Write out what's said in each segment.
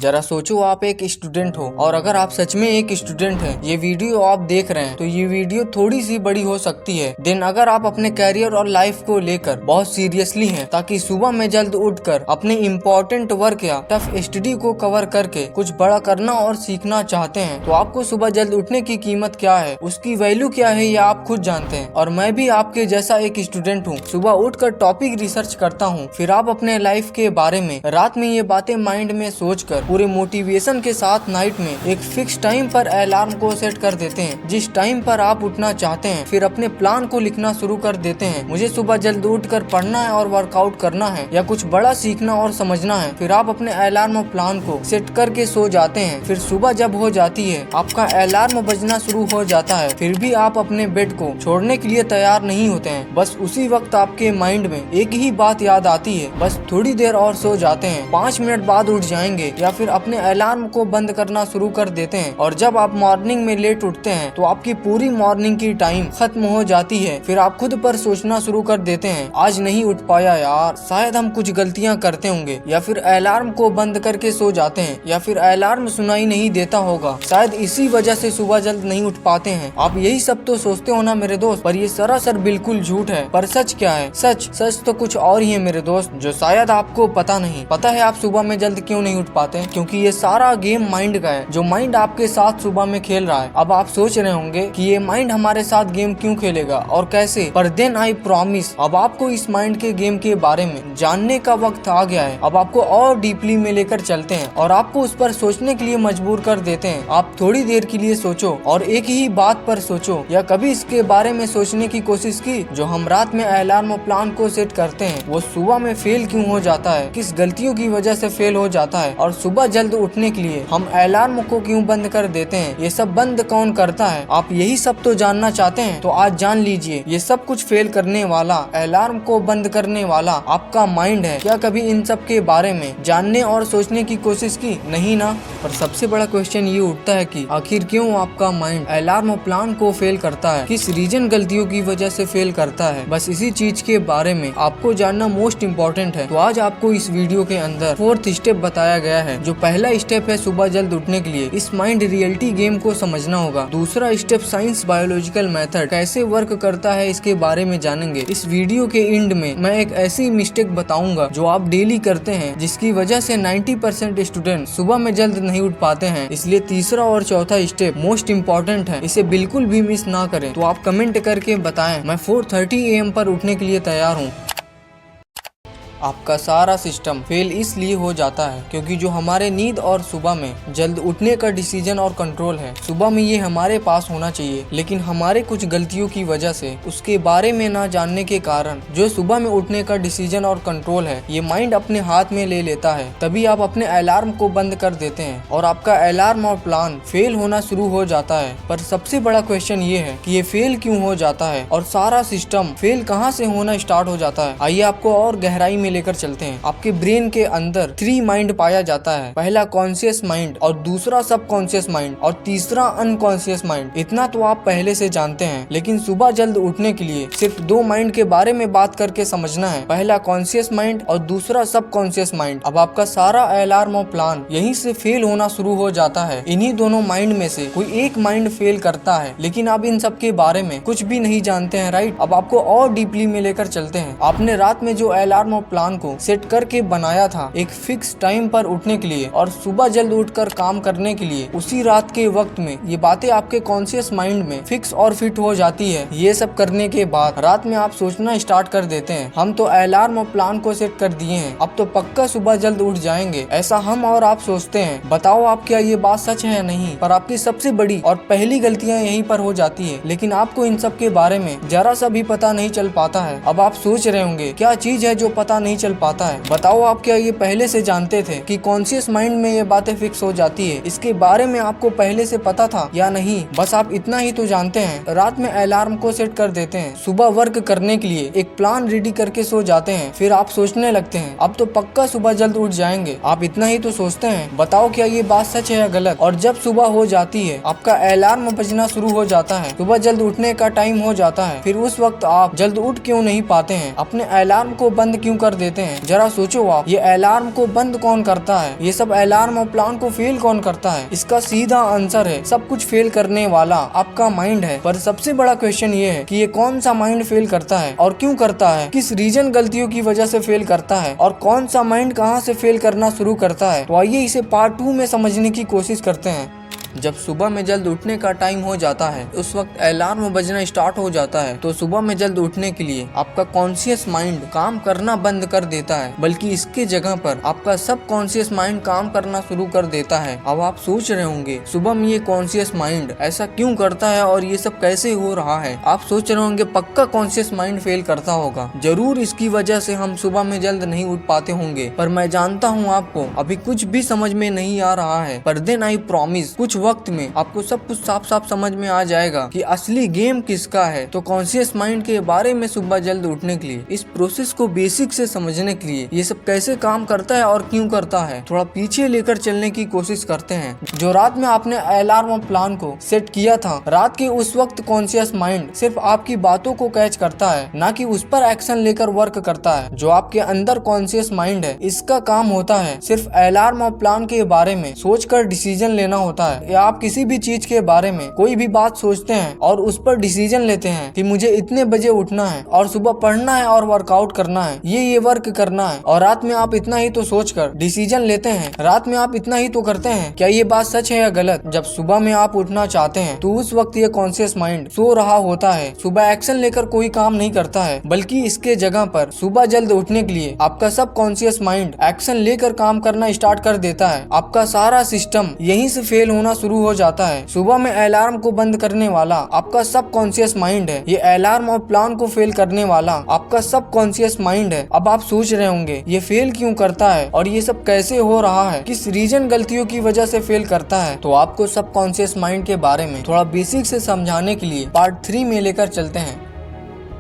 जरा सोचो आप एक स्टूडेंट हो और अगर आप सच में एक स्टूडेंट हैं, ये वीडियो आप देख रहे हैं तो ये वीडियो थोड़ी सी बड़ी हो सकती है। देन अगर आप अपने कैरियर और लाइफ को लेकर बहुत सीरियसली हैं ताकि सुबह में जल्द उठकर अपने इम्पोर्टेंट वर्क या टफ स्टडी को कवर करके कुछ बड़ा करना और सीखना चाहते हैं, तो आपको सुबह जल्द उठने की कीमत क्या है, उसकी वैल्यू क्या है, ये आप खुद जानते हैं। और मैं भी आपके जैसा एक स्टूडेंट हूँ। सुबह उठकर टॉपिक रिसर्च करता हूँ, फिर आप अपने लाइफ के बारे में रात में ये बातें माइंड में सोचकर पूरे मोटिवेशन के साथ नाइट में एक फिक्स टाइम पर अलार्म को सेट कर देते हैं जिस टाइम पर आप उठना चाहते हैं। फिर अपने प्लान को लिखना शुरू कर देते हैं। मुझे सुबह जल्द उठकर पढ़ना है और वर्कआउट करना है या कुछ बड़ा सीखना और समझना है। फिर आप अपने अलार्म और प्लान को सेट करके सो जाते हैं। फिर सुबह जब हो जाती है, आपका अलार्म बजना शुरू हो जाता है, फिर भी आप अपने बेड को छोड़ने के लिए तैयार नहीं होते हैं। बस उसी वक्त आपके माइंड में एक ही बात याद आती है, बस थोड़ी देर और सो जाते हैं, 5 मिनट बाद उठ जाएंगे, या फिर अपने अलार्म को बंद करना शुरू कर देते हैं। और जब आप मॉर्निंग में लेट उठते हैं तो आपकी पूरी मॉर्निंग की टाइम खत्म हो जाती है। फिर आप खुद पर सोचना शुरू कर देते हैं, आज नहीं उठ पाया यार, शायद हम कुछ गलतियां करते होंगे, या फिर अलार्म को बंद करके सो जाते हैं, या फिर अलार्म सुनाई नहीं देता होगा, शायद इसी वजह से सुबह जल्द नहीं उठ पाते हैं। आप यही सब तो सोचते हो ना मेरे दोस्त, पर ये सरासर बिल्कुल झूठ है। पर सच क्या है? सच तो कुछ और ही है मेरे दोस्त, जो शायद आपको पता नहीं। पता है आप सुबह में जल्द क्यों नहीं उठ पाते? क्योंकि ये सारा गेम माइंड का है, जो माइंड आपके साथ सुबह में खेल रहा है। अब आप सोच रहे होंगे कि ये माइंड हमारे साथ गेम क्यों खेलेगा और कैसे, पर देन आई प्रॉमिस अब आपको इस माइंड के गेम के बारे में जानने का वक्त आ गया है। अब आपको और डीपली में लेकर चलते हैं और आपको उस पर सोचने के लिए मजबूर कर देते हैं। आप थोड़ी देर के लिए सोचो और एक ही बात पर सोचो, या कभी इसके बारे में सोचने की कोशिश की जो हम रात में अलार्म प्लान को सेट करते हैं वो सुबह में फेल क्यों हो जाता है, किस गलतियों की वजह से फेल हो जाता है, और सुबह जल्द उठने के लिए हम अलार्म को क्यों बंद कर देते हैं, ये सब बंद कौन करता है? आप यही सब तो जानना चाहते हैं, तो आज जान लीजिए ये सब कुछ फेल करने वाला, अलार्म को बंद करने वाला आपका माइंड है। क्या कभी इन सब के बारे में जानने और सोचने की कोशिश की? नहीं ना। पर सबसे बड़ा क्वेश्चन ये उठता है कि आखिर क्यों आपका माइंड अलार्म प्लान को फेल करता है, किस रीजन गलतियों की वजह से फेल करता है? बस इसी चीज के बारे में आपको जानना मोस्ट इम्पोर्टेंट है। तो आज आपको इस वीडियो के अंदर 4th स्टेप बताया गया है। जो पहला स्टेप है सुबह जल्द उठने के लिए इस माइंड रियलिटी गेम को समझना होगा। दूसरा स्टेप साइंस बायोलॉजिकल मेथड कैसे वर्क करता है इसके बारे में जानेंगे। इस वीडियो के एंड में मैं एक ऐसी मिस्टेक बताऊंगा जो आप डेली करते हैं जिसकी वजह से 90% स्टूडेंट सुबह में जल्द नहीं उठ पाते हैं। इसलिए तीसरा और चौथा स्टेप मोस्ट इम्पोर्टेंट है, इसे बिल्कुल भी मिस ना करें। तो आप कमेंट करके बताएं मैं 4:30 AM पर उठने के लिए तैयार हूँ। आपका सारा सिस्टम फेल इसलिए हो जाता है क्योंकि जो हमारे नींद और सुबह में जल्द उठने का डिसीजन और कंट्रोल है, सुबह में ये हमारे पास होना चाहिए, लेकिन हमारे कुछ गलतियों की वजह से उसके बारे में ना जानने के कारण जो सुबह में उठने का डिसीजन और कंट्रोल है ये माइंड अपने हाथ में ले लेता है। तभी आप अपने अलार्म को बंद कर देते हैं और आपका अलार्म और प्लान फेल होना शुरू हो जाता है। पर सबसे बड़ा क्वेश्चन ये है कि ये फेल क्यों हो जाता है और सारा सिस्टम फेल कहाँ से होना स्टार्ट हो जाता है। आइए आपको और गहराई में लेकर चलते हैं। आपके ब्रेन के अंदर 3 माइंड पाया जाता है, पहला कॉन्शियस माइंड और दूसरा सब कॉन्शियस माइंड और तीसरा अनकॉन्शियस माइंड। इतना तो आप पहले से जानते हैं, लेकिन सुबह जल्द उठने के लिए सिर्फ 2 माइंड के बारे में बात करके समझना है, पहला कॉन्शियस माइंड और दूसरा सब कॉन्शियस माइंड। अब आपका सारा अलार्म और प्लान यहीं से फेल होना शुरू हो जाता है। इन्हीं दोनों माइंड में से कोई एक माइंड फेल करता है, लेकिन आप इन सब के बारे में कुछ भी नहीं जानते हैं, राइट? अब आपको और डीपली में लेकर चलते हैं। आपने रात में जो अलार्म और प्लान को सेट करके बनाया था एक फिक्स टाइम पर उठने के लिए और सुबह जल्द उठकर काम करने के लिए, उसी रात के वक्त में ये बातें आपके कॉन्शियस माइंड में फिक्स और फिट हो जाती है। ये सब करने के बाद रात में आप सोचना स्टार्ट कर देते हैं, हम तो अलार्म और प्लान को सेट कर दिए हैं, अब तो पक्का सुबह जल्द उठ जाएंगे, ऐसा हम और आप सोचते हैं। बताओ आप क्या ये बात सच है या नहीं? पर आपकी सबसे बड़ी और पहली गलतियां यहीं पर हो जाती है, लेकिन आपको इन सब के बारे में जरा सा भी पता नहीं चल पाता है। अब आप सोच रहे होंगे क्या चीज है जो पता नहीं चल पाता है? बताओ आप क्या ये पहले से जानते थे कि कॉन्शियस माइंड में ये बातें फिक्स हो जाती है? इसके बारे में आपको पहले से पता था या नहीं? बस आप इतना ही तो जानते हैं, रात में अलार्म को सेट कर देते हैं, सुबह वर्क करने के लिए एक प्लान रेडी करके सो जाते हैं, फिर आप सोचने लगते हैं अब तो पक्का सुबह जल्द उठ जाएंगे। आप इतना ही तो सोचते हैं। बताओ क्या ये बात सच है या गलत? और जब सुबह हो जाती है आपका अलार्म बजना शुरू हो जाता है, सुबह जल्द उठने का टाइम हो जाता है, फिर उस वक्त आप जल्द उठ क्यों नहीं पाते हैं? अपने अलार्म को बंद क्यों कर देते हैं। जरा सोचो आप, ये अलार्म को बंद कौन करता है? ये सब अलार्म और प्लान को फेल कौन करता है? इसका सीधा आंसर है, सब कुछ फेल करने वाला आपका माइंड है। पर सबसे बड़ा क्वेश्चन ये है कि ये कौन सा माइंड फेल करता है और क्यों करता है, किस रीजन गलतियों की वजह से फेल करता है और कौन सा माइंड कहाँ से फेल करना शुरू करता है। तो आइए इसे पार्ट 2 में समझने की कोशिश करते हैं। जब सुबह में जल्द उठने का टाइम हो जाता है, उस वक्त अलार्म बजना स्टार्ट हो जाता है। तो सुबह में जल्द उठने के लिए आपका कॉन्शियस माइंड काम करना बंद कर देता है, बल्कि इसके जगह पर आपका सब कॉन्शियस माइंड काम करना शुरू कर देता है। अब आप सोच रहे होंगे, सुबह में ये कॉन्शियस माइंड ऐसा क्यों करता है और ये सब कैसे हो रहा है? आप सोच रहे होंगे पक्का कॉन्शियस माइंड फेल करता होगा, जरूर इसकी वजह से हम सुबह में जल्द नहीं उठ पाते होंगे। पर मैं जानता हूँ आपको अभी कुछ भी समझ में नहीं आ रहा है, पर देन आई प्रॉमिस कुछ वक्त में आपको सब कुछ साफ साफ समझ में आ जाएगा कि असली गेम किसका है। तो कॉन्शियस माइंड के बारे में सुबह जल्द उठने के लिए, इस प्रोसेस को बेसिक से समझने के लिए, ये सब कैसे काम करता है और क्यों करता है, थोड़ा पीछे लेकर चलने की कोशिश करते हैं। जो रात में आपने अलार्म और प्लान को सेट किया था, रात के उस वक्त कॉन्शियस माइंड सिर्फ आपकी बातों को कैच करता है, ना कि उस पर एक्शन लेकर वर्क करता है। जो आपके अंदर कॉन्शियस माइंड है, इसका काम होता है सिर्फ अलार्म और प्लान के बारे में सोचकर डिसीजन लेना होता है। या आप किसी भी चीज के बारे में कोई भी बात सोचते हैं और उस पर डिसीजन लेते हैं कि मुझे इतने बजे उठना है और सुबह पढ़ना है और वर्कआउट करना है, ये वर्क करना है, और रात में आप इतना ही तो सोचकर डिसीजन लेते हैं, रात में आप इतना ही तो करते हैं। क्या ये बात सच है या गलत? जब सुबह में आप उठना चाहते हैं तो उस वक्त ये कॉन्शियस माइंड सो रहा होता है, सुबह एक्शन लेकर कोई काम नहीं करता है, बल्कि इसके जगह पर सुबह जल्द उठने के लिए आपका सब कॉन्शियस माइंड एक्शन लेकर काम करना स्टार्ट कर देता है। आपका सारा सिस्टम यहीं से फेल होना शुरू हो जाता है। सुबह में अलार्म को बंद करने वाला आपका सब कॉन्शियस माइंड है, ये अलार्म और प्लान को फेल करने वाला आपका सब कॉन्शियस माइंड है। अब आप सोच रहे होंगे ये फेल क्यों करता है और ये सब कैसे हो रहा है, किस रीजन गलतियों की वजह से फेल करता है। तो आपको सब कॉन्शियस माइंड के बारे में थोड़ा बेसिक से समझाने के लिए पार्ट 3 में लेकर चलते हैं।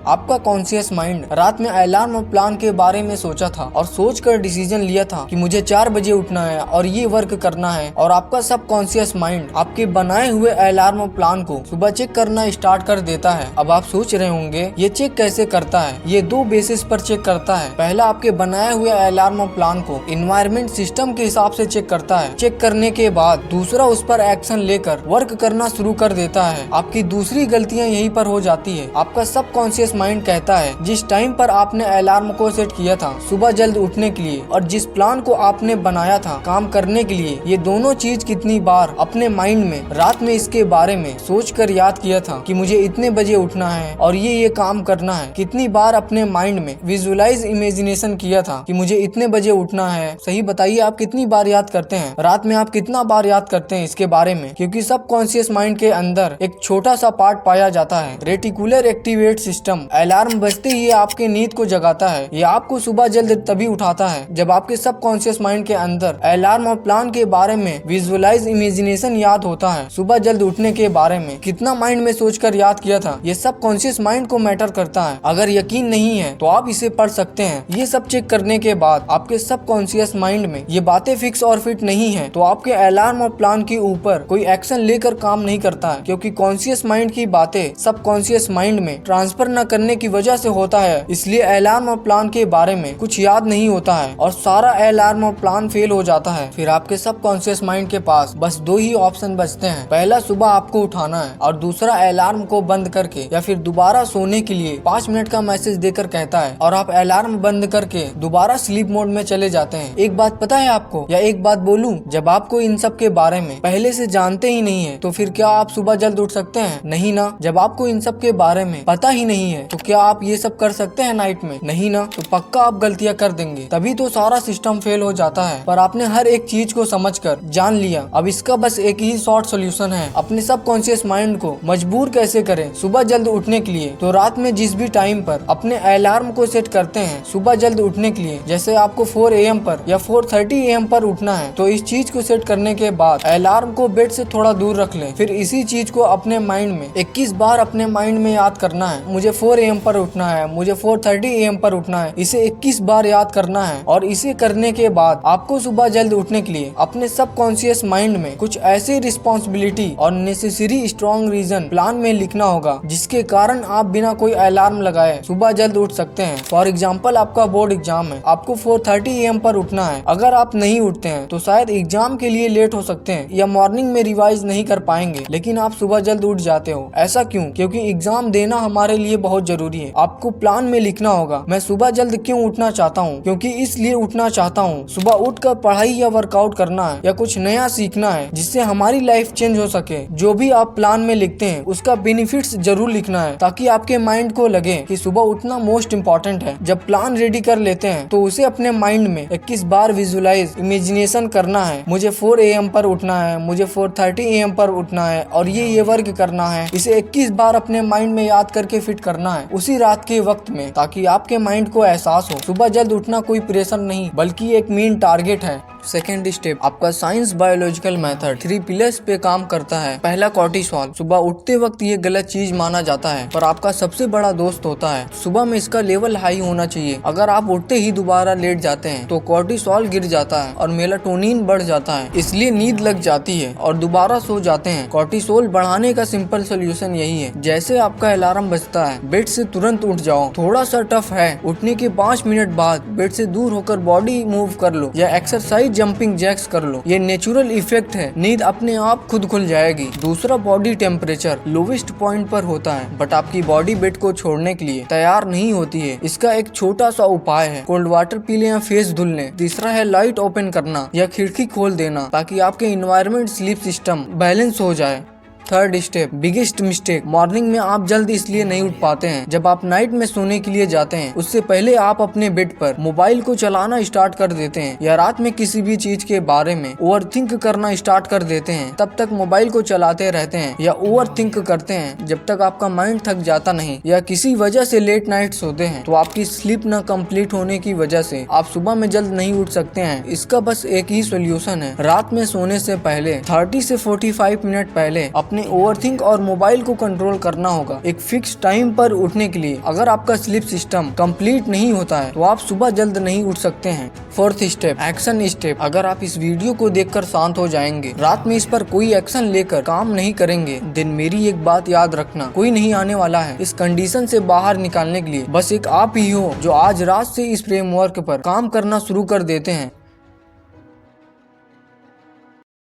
आपका कॉन्शियस माइंड रात में अलार्म और प्लान के बारे में सोचा था और सोचकर डिसीजन लिया था कि मुझे 4 बजे उठना है और ये वर्क करना है, और आपका सब कॉन्शियस माइंड आपके बनाए हुए अलार्म और प्लान को सुबह चेक करना स्टार्ट कर देता है। अब आप सोच रहे होंगे ये चेक कैसे करता है? ये 2 बेसिस पर चेक करता है। पहला, आपके बनाए हुए अलार्म और प्लान को इन्वायरमेंट सिस्टम के हिसाब से चेक करता है। चेक करने के बाद दूसरा, उस पर एक्शन लेकर वर्क करना शुरू कर देता है। आपकी दूसरी गलतियाँ यहीं पर हो जाती है। आपका सब कॉन्शियस माइंड कहता है जिस टाइम पर आपने अलार्म को सेट किया था सुबह जल्द उठने के लिए और जिस प्लान को आपने बनाया था काम करने के लिए, ये दोनों चीज कितनी बार अपने माइंड में रात में इसके बारे में सोचकर याद किया था कि मुझे इतने बजे उठना है और ये काम करना है। कितनी बार अपने माइंड में विजुअलाइज इमेजिनेशन किया था कि मुझे इतने बजे उठना है। सही बताइए, आप कितनी बार याद करते हैं? रात में आप कितना बार याद करते हैं इसके बारे में? क्योंकि सब कॉन्शियस माइंड के अंदर एक छोटा सा पार्ट पाया जाता है, रेटिकुलर एक्टिवेट सिस्टम। अलार्म बजते ही आपके नींद को जगाता है। ये आपको सुबह जल्द तभी उठाता है जब आपके सब कॉन्शियस माइंड के अंदर अलार्म और प्लान के बारे में विजुअलाइज इमेजिनेशन याद होता है। सुबह जल्द उठने के बारे में कितना माइंड में सोचकर याद किया था, ये सब कॉन्शियस माइंड को मैटर करता है। अगर यकीन नहीं है तो आप इसे पढ़ सकते हैं। ये सब चेक करने के बाद आपके सब कॉन्शियस माइंड में ये बातें फिक्स और फिट नहीं है तो आपके अलार्म और प्लान के ऊपर कोई एक्शन लेकर काम नहीं करता है, क्योंकि कॉन्शियस माइंड की बातें सब कॉन्शियस माइंड में ट्रांसफर न करने की वजह से होता है। इसलिए अलार्म और प्लान के बारे में कुछ याद नहीं होता है और सारा अलार्म और प्लान फेल हो जाता है। फिर आपके सब कॉन्शियस माइंड के पास बस 2 ही ऑप्शन बचते हैं। पहला, सुबह आपको उठाना है, और दूसरा अलार्म को बंद करके या फिर दोबारा सोने के लिए 5 मिनट का मैसेज देकर कहता है, और आप अलार्म बंद करके दोबारा स्लीप मोड में चले जाते हैं। एक बात पता है आपको, या एक बात बोलूं, जब आपको इन सब के बारे में पहले से जानते ही नहीं है तो फिर क्या आप सुबह जल्द उठ सकते हैं? नहीं ना। जब आपको इन सब के बारे में पता ही नहीं है तो क्या आप ये सब कर सकते हैं नाइट में? नहीं ना। तो पक्का आप गलतियां कर देंगे, तभी तो सारा सिस्टम फेल हो जाता है। पर आपने हर एक चीज को समझकर जान लिया। अब इसका बस एक ही शॉर्ट सोल्यूशन है, अपने सब कॉन्शियस माइंड को मजबूर कैसे करें सुबह जल्द उठने के लिए। तो रात में जिस भी टाइम पर अपने अलार्म को सेट करते हैं सुबह जल्द उठने के लिए, जैसे आपको 4 AM पर या 4:30 AM पर उठना है, तो इस चीज को सेट करने के बाद अलार्म को बेड से थोड़ा दूर रख लें। फिर इसी चीज को अपने माइंड में 21 बार अपने माइंड में याद करना है। मुझे 4 4 AM पर उठना है, मुझे 4:30 AM पर उठना है, इसे 21 बार याद करना है। और इसे करने के बाद आपको सुबह जल्द उठने के लिए अपने सबकॉन्शियस माइंड में कुछ ऐसी रिस्पॉन्सिबिलिटी और नेसेसरी स्ट्रॉन्ग रीजन प्लान में लिखना होगा जिसके कारण आप बिना कोई अलार्म लगाए सुबह जल्द उठ सकते हैं। फॉर एग्जाम्पल, आपका बोर्ड एग्जाम है, आपको 4:30 AM पर उठना है। अगर आप नहीं उठते हैं तो शायद एग्जाम के लिए लेट हो सकते हैं या मॉर्निंग में रिवाइज नहीं कर पाएंगे, लेकिन आप सुबह जल्द उठ जाते हो। ऐसा क्यों? क्योंकि एग्जाम देना हमारे लिए बहुत जरूरी है। आपको प्लान में लिखना होगा, मैं सुबह जल्द क्यों उठना चाहता हूँ, क्योंकि इसलिए उठना चाहता हूँ। सुबह उठकर पढ़ाई या वर्कआउट करना है या कुछ नया सीखना है जिससे हमारी लाइफ चेंज हो सके। जो भी आप प्लान में लिखते हैं उसका बेनिफिट्स जरूर लिखना है ताकि आपके माइंड को लगे कि सुबह उठना मोस्ट इम्पोर्टेंट है। जब प्लान रेडी कर लेते हैं तो उसे अपने माइंड में 21 बार विजुलाइज इमेजिनेशन करना है। मुझे 4 AM पर उठना है, मुझे 4:30 AM पर उठना है और ये वर्क करना है। इसे 21 बार अपने माइंड में याद करके फिट करना है उसी रात के वक्त में, ताकि आपके माइंड को एहसास हो सुबह जल्द उठना कोई प्रेशर नहीं बल्कि एक मेन टारगेट है। सेकेंड स्टेप, आपका साइंस बायोलॉजिकल मेथड 3 पिलर्स पे काम करता है। पहला, कॉर्टिसोल। सुबह उठते वक्त ये गलत चीज माना जाता है पर आपका सबसे बड़ा दोस्त होता है। सुबह में इसका लेवल हाई होना चाहिए। अगर आप उठते ही दोबारा लेट जाते हैं तो कॉर्टिसोल गिर जाता है और मेलाटोनिन बढ़ जाता है, इसलिए नींद लग जाती है और दोबारा सो जाते हैं। कॉर्टिसोल बढ़ाने का सिंपल सोल्यूशन यही है, जैसे आपका अलार्म बजता है, बेड से तुरंत उठ जाओ। थोड़ा सा टफ है, उठने के 5 मिनट बाद बेड से दूर होकर बॉडी मूव कर लो या एक्सरसाइज जंपिंग जैक्स कर लो। ये नेचुरल इफेक्ट है, नींद अपने आप खुद खुल जाएगी। दूसरा, बॉडी टेम्परेचर लोवेस्ट पॉइंट पर होता है बट आपकी बॉडी बेड को छोड़ने के लिए तैयार नहीं होती है। इसका एक छोटा सा उपाय है, कोल्ड वाटर पी लें या फेस धुल लें। तीसरा है लाइट ओपन करना या खिड़की खोल देना ताकि आपके इन्वायरमेंट स्लीप सिस्टम बैलेंस हो जाए। Third step, biggest mistake. Morning में आप जल्द इसलिए नहीं उठ पाते हैं जब आप नाइट में सोने के लिए जाते हैं उससे पहले आप अपने बेड पर मोबाइल को चलाना स्टार्ट कर देते हैं या रात में किसी भी चीज के बारे में ओवरथिंक करना स्टार्ट कर देते हैं। तब तक मोबाइल को चलाते रहते हैं या ओवरथिंक करते हैं जब तक आपका माइंड थक जाता नहीं या किसी वजह से लेट नाइट सोते हैं तो आपकी स्लीप न कंप्लीट होने की वजह से आप सुबह में जल्द नहीं उठ सकते हैं। इसका बस एक ही सोल्यूशन है, रात में सोने से पहले 30 से 45 मिनट पहले अपने ओवरथिंक और मोबाइल को कंट्रोल करना होगा एक फिक्स टाइम पर उठने के लिए। अगर आपका स्लीप सिस्टम कंप्लीट नहीं होता है तो आप सुबह जल्द नहीं उठ सकते हैं। Fourth step, action step. अगर आप इस वीडियो को देखकर शांत हो जाएंगे, रात में इस पर कोई एक्शन लेकर काम नहीं करेंगे, दिन मेरी एक बात याद रखना, कोई नहीं आने वाला है इस कंडीशन से बाहर निकालने के लिए। बस एक आप ही हो जो आज रात से इस फ्रेमवर्क पर काम करना शुरू कर देते हैं।